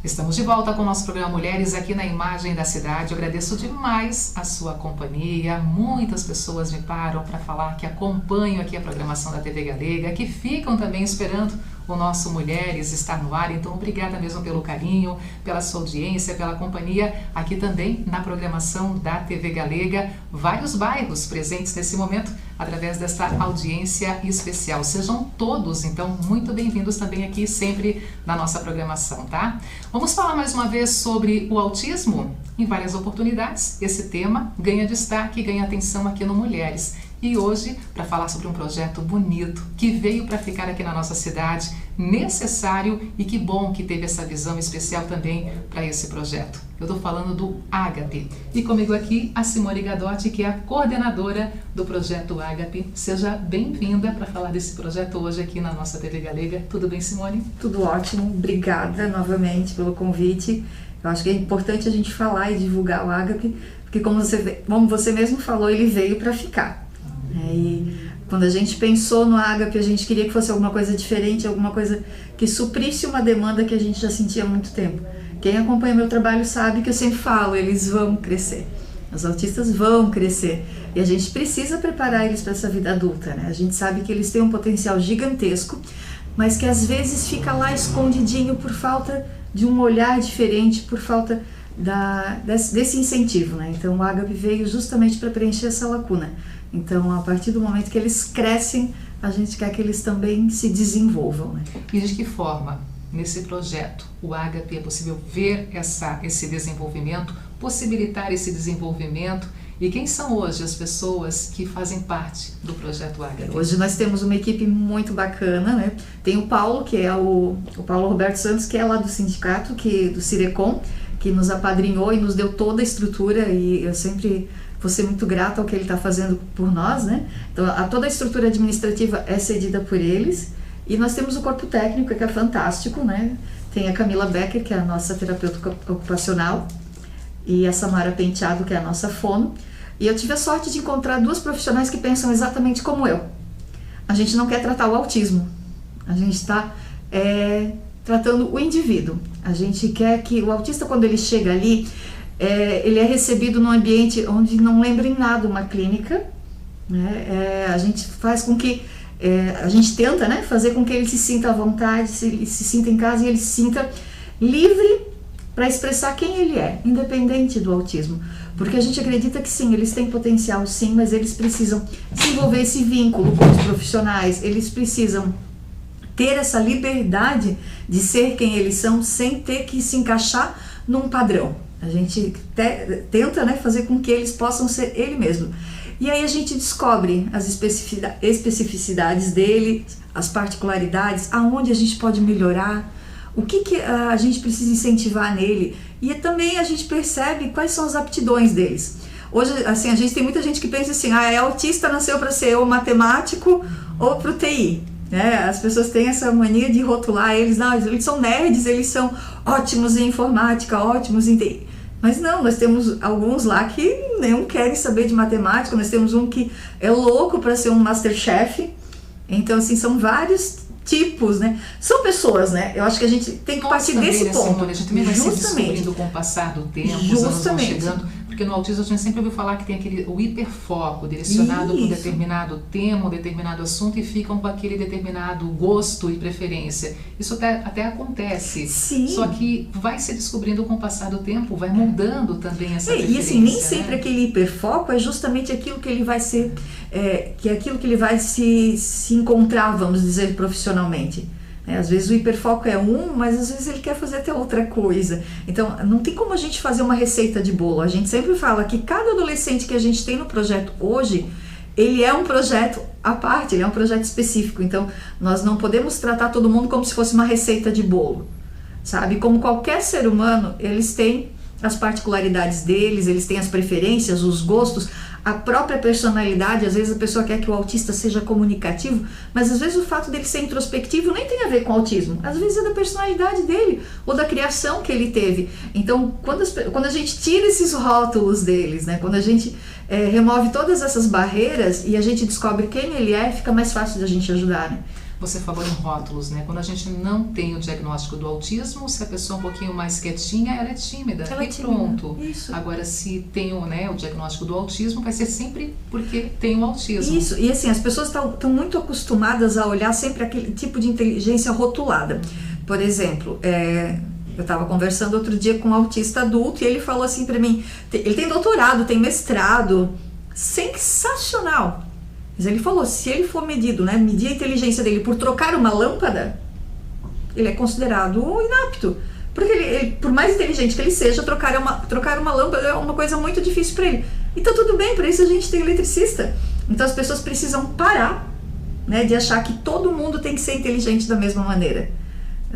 Estamos de volta com o nosso programa Mulheres aqui na Imagem da Cidade. Eu agradeço demais a sua companhia. Muitas pessoas me param para falar que acompanham aqui a programação da TV Galega, que ficam também esperando o nosso Mulheres estar no ar. Então, obrigada mesmo pelo carinho, pela sua audiência, pela companhia aqui também na programação da TV Galega. Vários bairros presentes nesse momento através desta audiência especial. Sejam todos, então, muito bem-vindos também aqui sempre na nossa programação, tá? Vamos falar mais uma vez sobre o autismo? Em várias oportunidades, esse tema ganha destaque, ganha atenção aqui no Mulheres. E hoje, para falar sobre um projeto bonito, que veio para ficar aqui na nossa cidade, necessário, e que bom que teve essa visão especial também para esse projeto. Eu estou falando do Ágape. E comigo aqui, a Simone Gadotti, que é a coordenadora do projeto Ágape. Seja bem-vinda para falar desse projeto hoje aqui na nossa TV Galega. Tudo bem, Simone? Tudo ótimo. Obrigada novamente pelo convite. Eu acho que é importante a gente falar e divulgar o Ágape, porque como você mesmo falou, ele veio para ficar. E quando a gente pensou no Ágape, a gente queria que fosse alguma coisa diferente, alguma coisa que suprisse uma demanda que a gente já sentia há muito tempo. Quem acompanha meu trabalho sabe que eu sempre falo, eles vão crescer. Os autistas vão crescer. E a gente precisa preparar eles para essa vida adulta, né? A gente sabe que eles têm um potencial gigantesco, mas que às vezes fica lá escondidinho por falta de um olhar diferente, por falta desse incentivo, né? Então o Ágape veio justamente para preencher essa lacuna. Então, a partir do momento que eles crescem, a gente quer que eles também se desenvolvam, né? E de que forma, nesse projeto, o Ágape é possível ver esse desenvolvimento, possibilitar esse desenvolvimento? E quem são hoje as pessoas que fazem parte do projeto Ágape? Hoje nós temos uma equipe muito bacana, né? Tem o Paulo, que é o Paulo Roberto Santos, que é lá do sindicato, do Cirecom, que nos apadrinhou e nos deu toda a estrutura, e eu sempre vou ser muito grata ao que ele está fazendo por nós, né? Então, toda a estrutura administrativa é cedida por eles, e nós temos o corpo técnico, que é fantástico, né? Tem a Camila Becker, que é a nossa terapeuta ocupacional, e a Samara Penteado, que é a nossa fono, e eu tive a sorte de encontrar duas profissionais que pensam exatamente como eu. A gente não quer tratar o autismo, a gente está tratando o indivíduo. A gente quer que o autista, quando ele chega ali, ele é recebido num ambiente onde não lembra em nada uma clínica, né? A gente faz com que, a gente tenta, né, fazer com que ele se sinta à vontade, se sinta em casa e ele se sinta livre para expressar quem ele é, independente do autismo. Porque a gente acredita que sim, eles têm potencial sim, mas eles precisam desenvolver esse vínculo com os profissionais, eles precisam ter essa liberdade de ser quem eles são sem ter que se encaixar num padrão. A gente tenta, né, fazer com que eles possam ser ele mesmo. E aí a gente descobre as especificidades dele, as particularidades, aonde a gente pode melhorar, o que a gente precisa incentivar nele. E também a gente percebe quais são as aptidões deles. Hoje, assim, a gente tem muita gente que pensa assim, é autista, nasceu para ser ou matemático ou para o TI. As pessoas têm essa mania de rotular eles, não, eles são nerds, eles são ótimos em informática, ótimos em TI. Mas não, nós temos alguns lá que não querem saber de matemática, nós temos um que é louco para ser um Masterchef. Então, assim, são vários tipos, né? São pessoas, né? Eu acho que a gente tem que partir desse ponto. Simone, a gente também vai se descobrindo com o passar do tempo, os anos vão chegando. Porque no autismo a gente sempre ouviu falar que tem o hiperfoco direcionado para um determinado tema, um determinado assunto, e ficam com aquele determinado gosto e preferência. Isso até acontece. Sim. Só que vai se descobrindo com o passar do tempo, vai mudando também essa preferência. E assim, nem sempre aquele hiperfoco é justamente aquilo que ele vai ser, que é aquilo que ele vai se encontrar, vamos dizer, profissionalmente. Às vezes o hiperfoco é mas às vezes ele quer fazer até outra coisa. Então não tem como a gente fazer uma receita de bolo. A gente sempre fala que cada adolescente que a gente tem no projeto hoje, ele é um projeto à parte, ele é um projeto específico. Então nós não podemos tratar todo mundo como se fosse uma receita de bolo, sabe? Como qualquer ser humano, eles têm as particularidades deles, eles têm as preferências, os gostos, a própria personalidade. Às vezes a pessoa quer que o autista seja comunicativo, mas às vezes o fato dele ser introspectivo nem tem a ver com autismo, às vezes é da personalidade dele ou da criação que ele teve. Então quando a gente tira esses rótulos deles, né, quando a gente remove todas essas barreiras e a gente descobre quem ele é, fica mais fácil da gente ajudar, né? Você falou em rótulos, né? Quando a gente não tem o diagnóstico do autismo, se a pessoa é um pouquinho mais quietinha, ela é tímida e pronto. Isso. Agora, se tem o diagnóstico do autismo, vai ser sempre porque tem o autismo. Isso, e assim, as pessoas estão muito acostumadas a olhar sempre aquele tipo de inteligência rotulada. Por exemplo, eu estava conversando outro dia com um autista adulto e ele falou assim para mim, ele tem doutorado, tem mestrado, sensacional. Mas ele falou, se ele for medido, né, medir a inteligência dele por trocar uma lâmpada, ele é considerado inapto. Porque ele, por mais inteligente que ele seja, trocar uma lâmpada é uma coisa muito difícil para ele. Então tudo bem, para isso a gente tem eletricista. Então as pessoas precisam parar, né, de achar que todo mundo tem que ser inteligente da mesma maneira.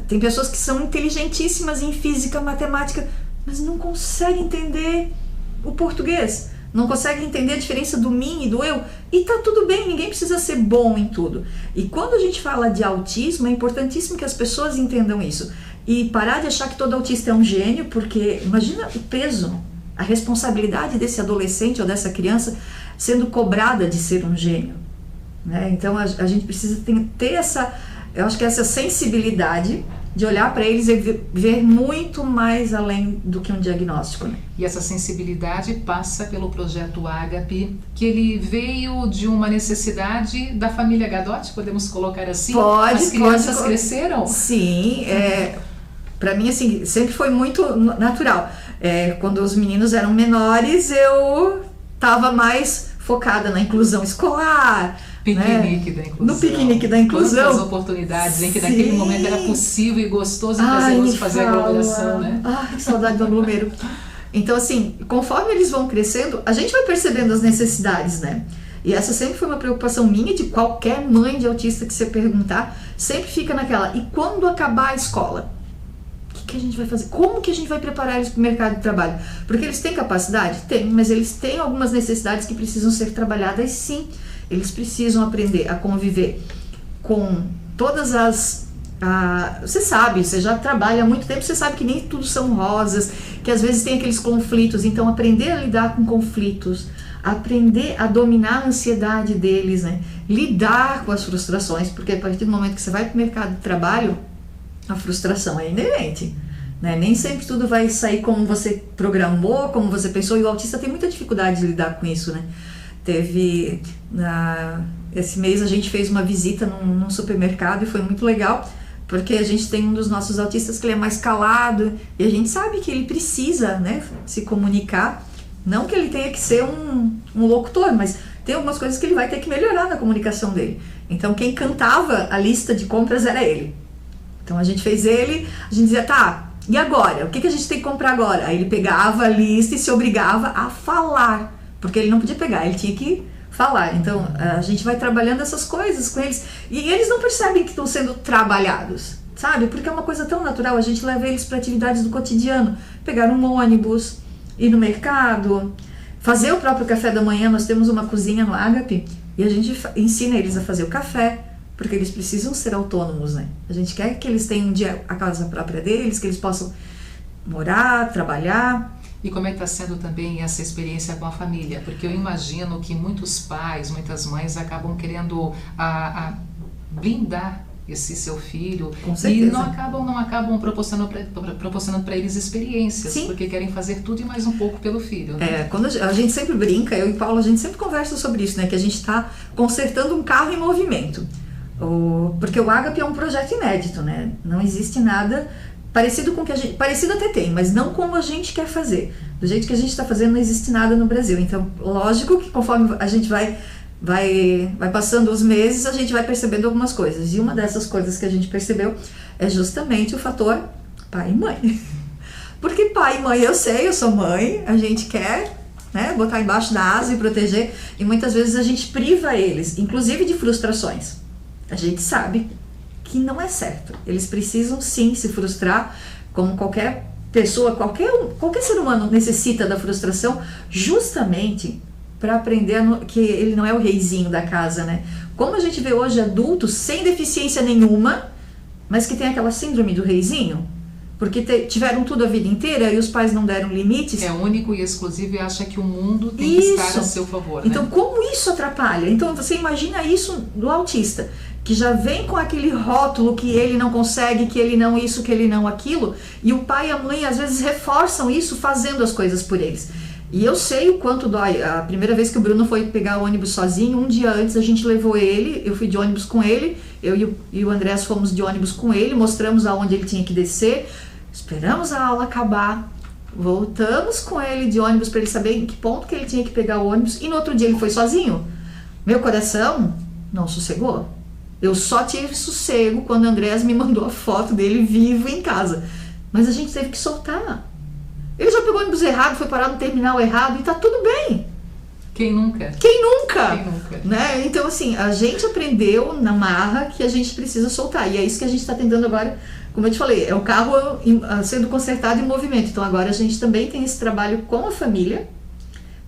Tem pessoas que são inteligentíssimas em física, matemática, mas não conseguem entender o português. Não consegue entender a diferença do mim e do eu, e tá tudo bem, ninguém precisa ser bom em tudo. E quando a gente fala de autismo, é importantíssimo que as pessoas entendam isso. E parar de achar que todo autista é um gênio, porque imagina o peso, a responsabilidade desse adolescente ou dessa criança sendo cobrada de ser um gênio, né? Então a gente precisa ter eu acho que essa sensibilidade de olhar para eles e ver muito mais além do que um diagnóstico, né? E essa sensibilidade passa pelo projeto Ágape, que ele veio de uma necessidade da família Gadotti, podemos colocar assim? As crianças cresceram? Sim, para mim assim, sempre foi muito natural. Quando os meninos eram menores, eu estava mais focada na inclusão escolar, Piquenique, né? Da inclusão. No piquenique da inclusão. Quantas oportunidades em que naquele momento era possível e gostoso e prazeroso fazer aglomeração, né? Ai, que saudade do aglomero. Então, assim, conforme eles vão crescendo, a gente vai percebendo as necessidades, né? E essa sempre foi uma preocupação minha, de qualquer mãe de autista que você perguntar, sempre fica naquela, e quando acabar a escola? O que a gente vai fazer? Como que a gente vai preparar eles para o mercado de trabalho? Porque eles têm capacidade? Tem, mas eles têm algumas necessidades que precisam ser trabalhadas, sim. Eles precisam aprender a conviver com todas você sabe, você já trabalha há muito tempo, você sabe que nem tudo são rosas, que às vezes tem aqueles conflitos. Então aprender a lidar com conflitos, aprender a dominar a ansiedade deles, né? Lidar com as frustrações, porque a partir do momento que você vai para o mercado de trabalho, a frustração é inerente, né? Nem sempre tudo vai sair como você programou, como você pensou, e o autista tem muita dificuldade de lidar com isso, né? Esse mês a gente fez uma visita num supermercado e foi muito legal, porque a gente tem um dos nossos autistas que ele é mais calado e a gente sabe que ele precisa, né, se comunicar. Não que ele tenha que ser um locutor, mas tem algumas coisas que ele vai ter que melhorar na comunicação dele. Então quem cantava a lista de compras era ele. Então a gente dizia, tá, e agora? O que a gente tem que comprar agora? Aí ele pegava a lista e se obrigava a falar. Porque ele não podia pegar, ele tinha que falar. Então a gente vai trabalhando essas coisas com eles e eles não percebem que estão sendo trabalhados, sabe? Porque é uma coisa tão natural, a gente leva eles para atividades do cotidiano, pegar um ônibus, ir no mercado, fazer o próprio café da manhã. Nós temos uma cozinha no Ágape e a gente ensina eles a fazer o café, porque eles precisam ser autônomos, né? A gente quer que eles tenham um dia a casa própria deles, que eles possam morar, trabalhar. E como é que está sendo também essa experiência com a família? Porque eu imagino que muitos pais, muitas mães acabam querendo blindar esse seu filho. Com certeza. E não acabam proporcionando para eles experiências. Sim. Porque querem fazer tudo e mais um pouco pelo filho, né? Quando a gente sempre brinca, eu e Paulo, a gente sempre conversa sobre isso, né? Que a gente está consertando um carro em movimento. Porque o Ágape é um projeto inédito, né? Não existe nada parecido com o que a gente... Parecido até tem, mas não como a gente quer fazer. Do jeito que a gente está fazendo, não existe nada no Brasil. Então, lógico que conforme a gente vai passando os meses, a gente vai percebendo algumas coisas. E uma dessas coisas que a gente percebeu é justamente o fator pai e mãe. Porque pai e mãe, eu sei, eu sou mãe, a gente quer, né, botar embaixo da asa e proteger. E muitas vezes a gente priva eles, inclusive de frustrações. A gente sabe que não é certo. Eles precisam sim se frustrar, como qualquer pessoa, qualquer ser humano necessita da frustração, justamente para aprender que ele não é o reizinho da casa, né? Como a gente vê hoje adultos sem deficiência nenhuma, mas que tem aquela síndrome do reizinho, porque tiveram tudo a vida inteira e os pais não deram limites. É único e exclusivo e acha que o mundo tem que estar a seu favor, né? Então, como isso atrapalha? Então, você imagina isso do autista, que já vem com aquele rótulo que ele não consegue, que ele não isso, que ele não aquilo, e o pai e a mãe às vezes reforçam isso fazendo as coisas por eles. E eu sei o quanto dói. A primeira vez que o Bruno foi pegar o ônibus sozinho, um dia antes a gente levou ele, eu fui de ônibus com ele, eu e o Andrés fomos de ônibus com ele, mostramos aonde ele tinha que descer, esperamos a aula acabar, voltamos com ele de ônibus para ele saber em que ponto que ele tinha que pegar o ônibus, e no outro dia ele foi sozinho. Meu coração não sossegou. Eu só tive sossego quando o Andrés me mandou a foto dele vivo em casa. Mas a gente teve que soltar. Ele já pegou o ônibus errado, foi parar no terminal errado e tá tudo bem. Quem nunca? Quem nunca? Quem nunca? Né? Então, assim, a gente aprendeu na marra que a gente precisa soltar. E é isso que a gente está tentando agora. Como eu te falei, é o carro sendo consertado em movimento. Então, agora a gente também tem esse trabalho com a família,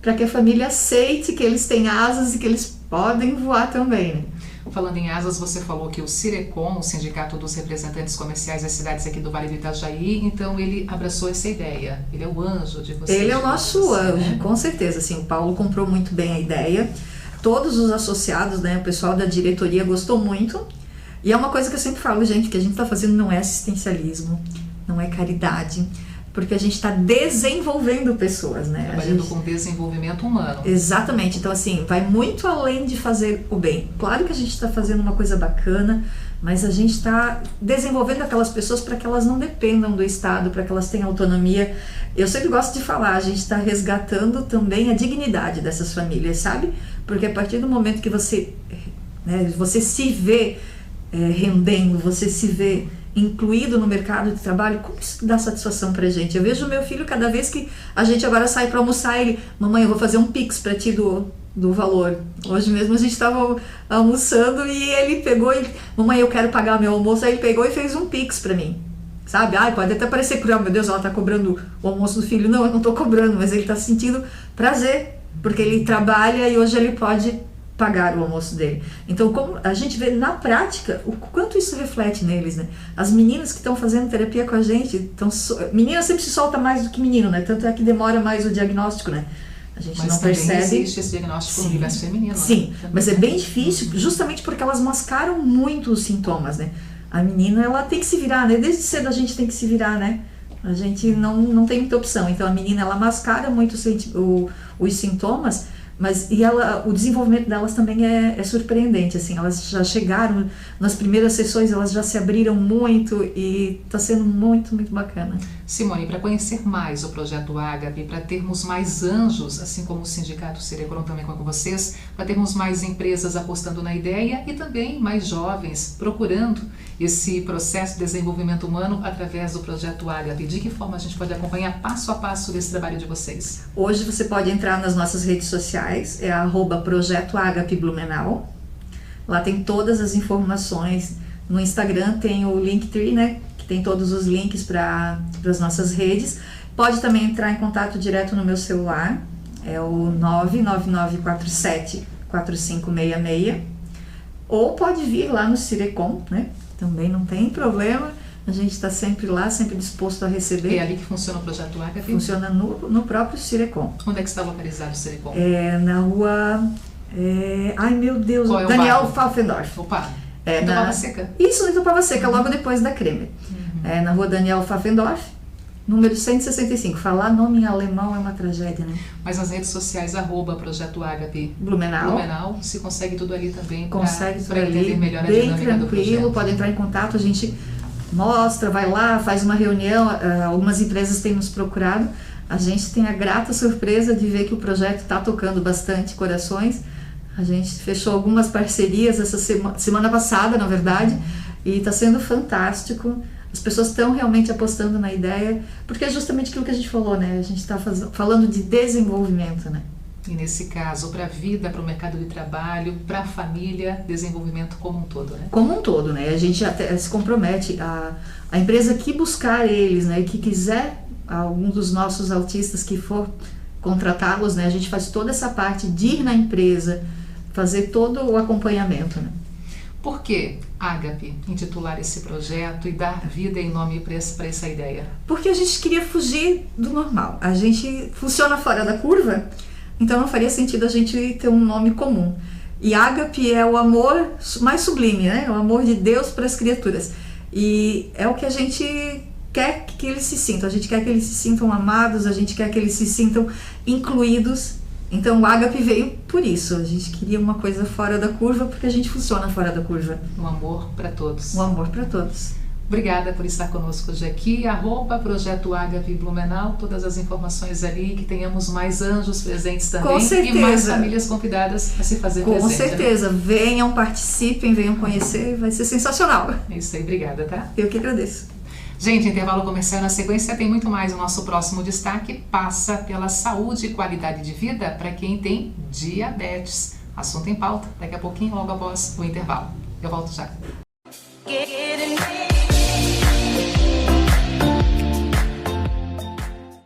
para que a família aceite que eles têm asas e que eles podem voar também, né? Falando em asas, você falou que o Cirecom, o Sindicato dos Representantes Comerciais das Cidades aqui do Vale do Itajaí, então ele abraçou essa ideia. Ele é o anjo de vocês. Ele é o nosso anjo, né? Com certeza. Assim, o Paulo comprou muito bem a ideia. Todos os associados, né, o pessoal da diretoria gostou muito. E é uma coisa que eu sempre falo, gente, que a gente está fazendo não é assistencialismo, não é caridade, porque a gente está desenvolvendo pessoas, né? Trabalhando com desenvolvimento humano. Exatamente. Então, assim, vai muito além de fazer o bem. Claro que a gente está fazendo uma coisa bacana, mas a gente está desenvolvendo aquelas pessoas para que elas não dependam do Estado, para que elas tenham autonomia. Eu sempre gosto de falar, a gente está resgatando também a dignidade dessas famílias, sabe? Porque a partir do momento que você, né, você se vê rendendo, você se vê incluído no mercado de trabalho, como isso dá satisfação pra gente? Eu vejo o meu filho, cada vez que a gente agora sai para almoçar, ele, mamãe, eu vou fazer um pix pra ti do valor. Hoje mesmo a gente estava almoçando e ele pegou, mamãe, eu quero pagar meu almoço, aí ele pegou e fez um pix pra mim. Sabe? Ai, pode até parecer cruel, meu Deus, ela tá cobrando o almoço do filho. Não, eu não tô cobrando, mas ele tá sentindo prazer, porque ele trabalha e hoje ele pode pagar o almoço dele. Então, como a gente vê na prática o quanto isso reflete neles, né? As meninas que estão fazendo terapia com a gente, menina sempre se solta mais do que menino, né? Tanto é que demora mais o diagnóstico, né? A gente mas não percebe. Mas existe esse diagnóstico no universo feminino. Sim, né? Mas é bem difícil, justamente porque elas mascaram muito os sintomas, né? A menina, ela tem que se virar, né? Desde cedo a gente tem que se virar, né? A gente não tem muita opção. Então, a menina, ela mascara muito os sintomas, mas o desenvolvimento delas também é surpreendente, assim, elas já chegaram nas primeiras sessões, elas já se abriram muito e está sendo muito, muito bacana. Simone, para conhecer mais o Projeto Ágape, para termos mais anjos, assim como o Sindicato Cirecom também com vocês, para termos mais empresas apostando na ideia e também mais jovens procurando esse processo de desenvolvimento humano através do Projeto Ágape, de que forma a gente pode acompanhar passo a passo desse trabalho de vocês? Hoje você pode entrar nas nossas redes sociais, é @Projeto Ágape Blumenau. Lá tem todas as informações. No Instagram tem o Linktree, né? Que tem todos os links para as nossas redes. Pode também entrar em contato direto no meu celular. É o 999474566. Ou pode vir lá no Cirecom, né? Também não tem problema. A gente está sempre lá, sempre disposto a receber. É ali que funciona o Projeto Ágape? Funciona no próprio Cirecom. Onde é que está localizado o Cirecom? Na rua... ai, meu Deus, qual é o Daniel bairro? Pfaffendorf. Opa, Itupava Seca? Isso, no Itupava Seca, logo depois da Kremer. Na rua Daniel Pfaffendorf, número 165. Falar nome em alemão é uma tragédia, né? Mas nas redes sociais, @Projeto Ágape Blumenau, se consegue tudo ali também consegue tudo para entender ali, melhor a bem dinâmica do tranquilo, projeto. pode entrar em contato, a gente mostra, vai lá, faz uma reunião, algumas empresas têm nos procurado, a gente tem a grata surpresa de ver que o projeto está tocando bastante corações. A gente fechou algumas parcerias essa semana passada, na verdade, e está sendo fantástico. As pessoas estão realmente apostando na ideia, porque é justamente aquilo que a gente falou, né? A gente está falando de desenvolvimento, né? E nesse caso, para a vida, para o mercado de trabalho, para a família, desenvolvimento como um todo, né? Como um todo, né? A gente até se compromete, a empresa que buscar eles, né? E que quiser algum dos nossos autistas que for contratá-los, né? A gente faz toda essa parte de ir na empresa, fazer todo o acompanhamento, né? Por que Ágape intitular esse projeto e dar vida e nome para essa ideia? Porque a gente queria fugir do normal. A gente funciona fora da curva, então não faria sentido a gente ter um nome comum. E ágape é o amor mais sublime, né? O amor de Deus para as criaturas. E é o que a gente quer que eles se sintam. A gente quer que eles se sintam amados, a gente quer que eles se sintam incluídos. Então o ágape veio por isso. A gente queria uma coisa fora da curva, porque a gente funciona fora da curva. Um amor para todos. Um amor para todos. Obrigada por estar conosco hoje aqui. @Projeto Ágape Blumenau, todas as informações ali, que tenhamos mais anjos presentes também. Com certeza. E mais famílias convidadas a se fazer presente. Com certeza. Né? Venham, participem, venham conhecer, vai ser sensacional. É isso aí, obrigada, tá? Eu que agradeço. Gente, intervalo comercial na sequência, tem muito mais. O nosso próximo destaque passa pela saúde e qualidade de vida para quem tem diabetes. Assunto em pauta, daqui a pouquinho, logo após o intervalo. Eu volto já.